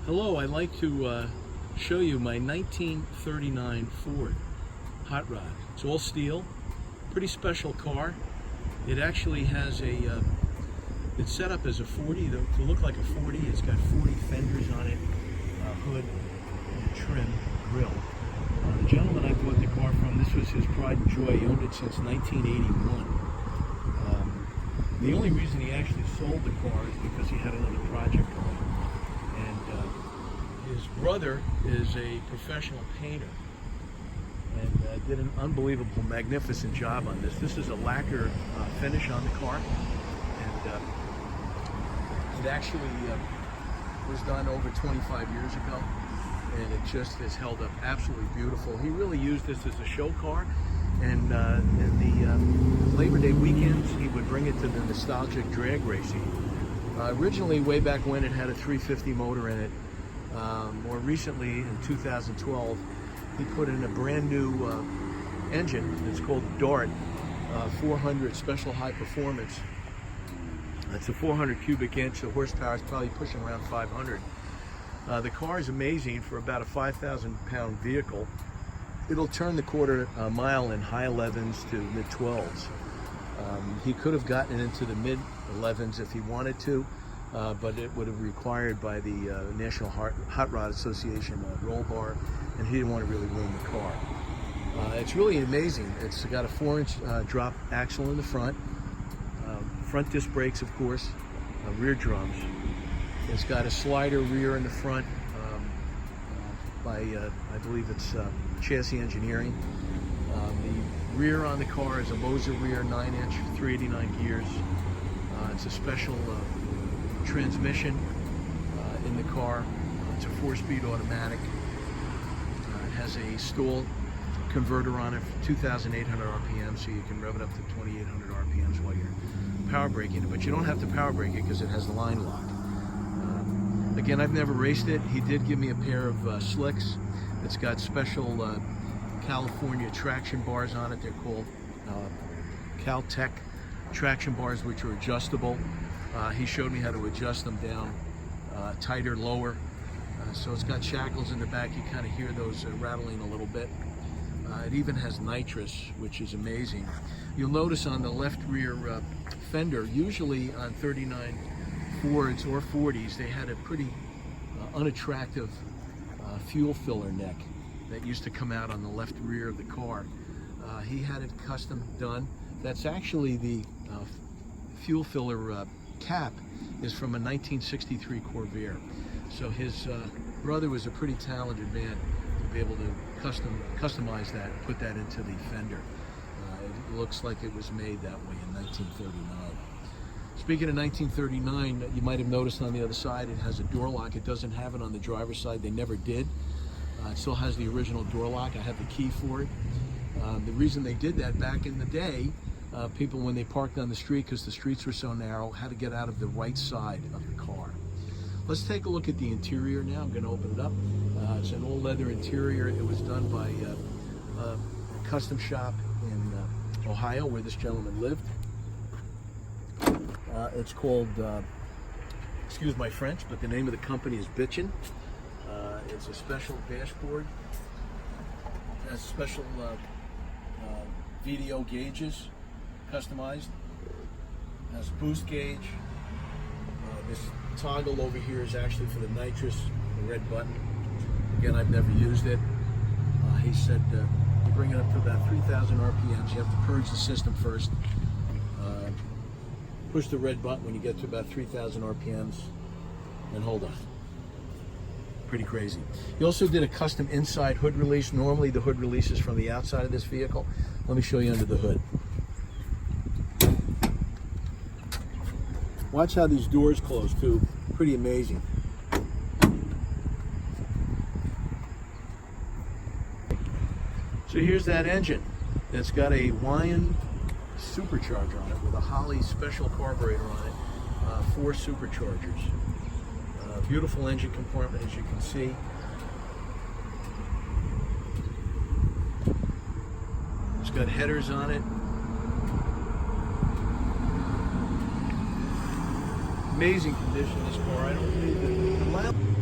Hello, I'd like to show you my 1939 Ford Hot Rod. It's all steel, pretty special car. It actually has it's set up as a 40, to look like a 40. It's got 40 fenders on it, hood, and trim, grill. The gentleman I bought the car from, this was his pride and joy. He owned it since 1981. The only reason he actually sold the car is because he had another project going. And his brother is a professional painter and did an unbelievable, magnificent job on this. This is a lacquer finish on the car, and it actually was done over 25 years ago, and it just has held up absolutely beautiful. He really used this as a show car, and in the Labor Day weekends, he would bring it to the nostalgic drag racing. Originally, way back when, it had a 350 motor in it. More recently, in 2012, he put in a brand new engine. It's called Dart 400 Special High Performance. It's a 400 cubic inch. The horsepower is probably pushing around 500. The car is amazing for about a 5,000 pound vehicle. It'll turn the quarter mile in high 11s to mid 12s. He could have gotten into the mid 11s if he wanted to, but it would have required by the National Hot Rod Association roll bar, and he didn't want to really ruin the car. It's really amazing. It's got a 4-inch drop axle in the front, front disc brakes, of course, rear drums. It's got a slider rear in the front by, I believe it's Chassis Engineering. The rear on the car is a Moser rear 9-inch 389 gears. It's a special transmission in the car. It's a 4-speed automatic. It has a stall converter on it for 2,800 RPM, so you can rev it up to 2,800 RPMs while you're power braking it, but you don't have to power brake it because it has the line lock. Again, I've never raced it. He did give me a pair of slicks. It's got special California traction bars on it. They're called Caltech traction bars, which are adjustable. He showed me how to adjust them down tighter, lower. So it's got shackles in the back. You kind of hear those rattling a little bit. It even has nitrous, which is amazing. You'll notice on the left rear fender, usually on 39 Fords or 40s, they had a pretty unattractive fuel filler neck that used to come out on the left rear of the car. He had it custom done. That's actually the fuel filler cap is from a 1963 Corvair. So his brother was a pretty talented man to be able to customize that and put that into the fender. It looks like it was made that way in 1939. Speaking of 1939, you might have noticed on the other side it has a door lock. It doesn't have it on the driver's side. They never did. It still has the original door lock. I have the key for it. The reason they did that back in the day, people, when they parked on the street, because the streets were so narrow, had to get out of the right side of the car. Let's take a look at the interior now. I'm going to open it up. It's an all-leather interior. It was done by a custom shop in Ohio, where this gentleman lived. It's called, excuse my French, but the name of the company is Bitchin. It's a special dashboard. It has special VDO gauges, customized. It has boost gauge. This toggle over here is actually for the nitrous, the red button. Again, I've never used it. He said you bring it up to about 3,000 RPMs. You have to purge the system first. Push the red button when you get to about 3,000 RPMs, and hold on. Pretty crazy. He also did a custom inside hood release. Normally the hood release is from the outside of this vehicle. Let me show you under the hood. Watch how these doors close too. Pretty amazing. So here's that engine. It's got a Wian supercharger on it with a Holley special carburetor on it, 4 superchargers. Beautiful engine compartment, as you can see. It's got headers on it. Amazing condition, this car. I don't believe it.